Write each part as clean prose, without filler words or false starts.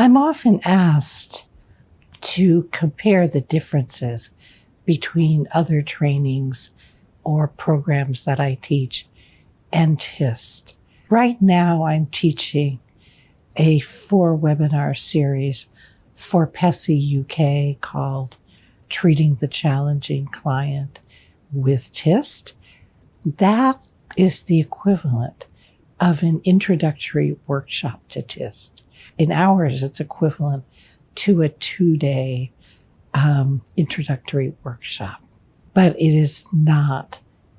I'm often asked to compare the differences between other trainings or programs that I teach and TIST. Right now, I'm teaching a 4-webinar series for PESI UK called Treating the Challenging Client with TIST. That is the equivalent of an introductory workshop to TIST. In ours, it's equivalent to a 2-day introductory workshop, but it is not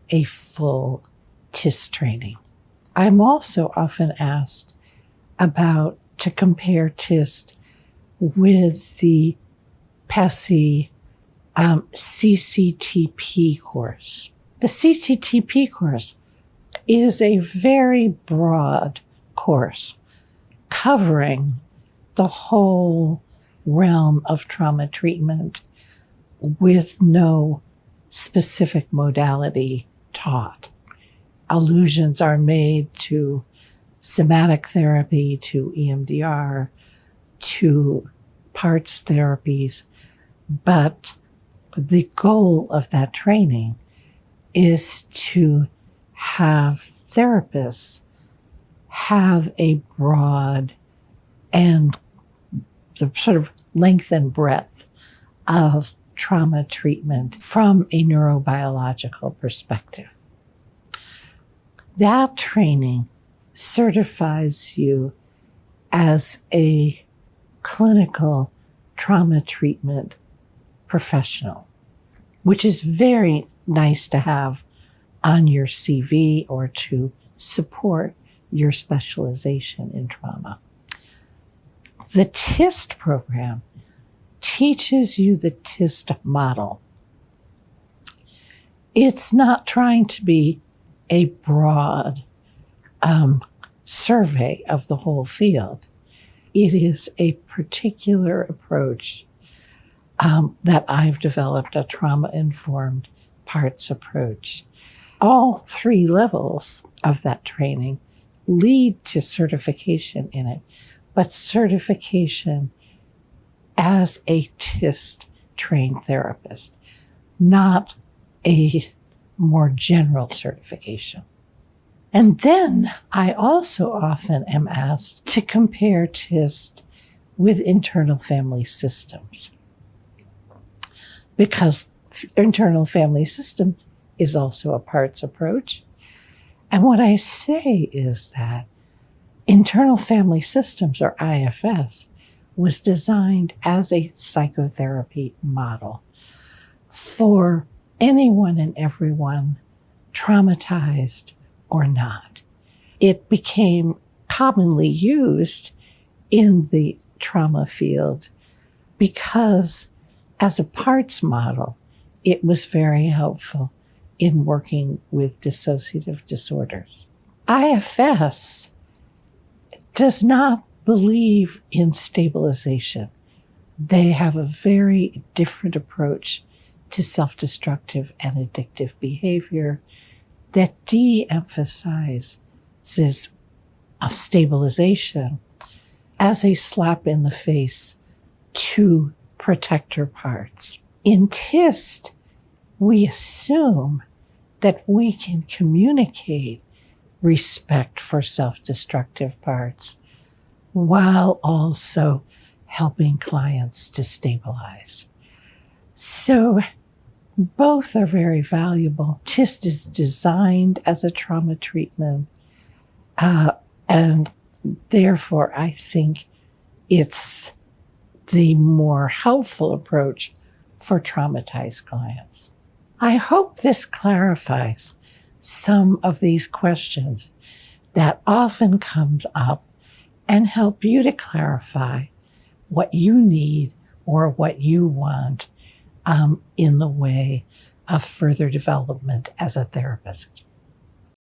a full TIST training. I'm also often asked to compare TIST with the PESI CCTP course. The CCTP course is a very broad course covering the whole realm of trauma treatment with no specific modality taught. Allusions are made to somatic therapy, to EMDR, to parts therapies, but the goal of that training is to have therapists have a broad and the sort of length and breadth of trauma treatment from a neurobiological perspective. That training certifies you as a clinical trauma treatment professional, which is very nice to have on your CV or to support your specialization in trauma. The TIST program teaches you the TIST model. It's not trying to be a broad survey of the whole field. It is a particular approach that I've developed, a trauma-informed parts approach. All 3 levels of that training lead to certification in it, but certification as a TIST trained therapist, not a more general certification. And then I also often am asked to compare TIST with internal family systems, because internal family systems is also a parts approach. And what I say is that internal family systems, or IFS, was designed as a psychotherapy model for anyone and everyone, traumatized or not. It became commonly used in the trauma field because as a parts model, it was very helpful in working with dissociative disorders. IFS does not believe in stabilization. They have a very different approach to self-destructive and addictive behavior that de-emphasizes a stabilization as a slap in the face to protector parts. In TIST, we assume that we can communicate respect for self-destructive parts while also helping clients to stabilize. So both are very valuable. TIST is designed as a trauma treatment, and therefore I think it's the more helpful approach for traumatized clients. I hope this clarifies some of these questions that often comes up and help you to clarify what you need or what you want in the way of further development as a therapist.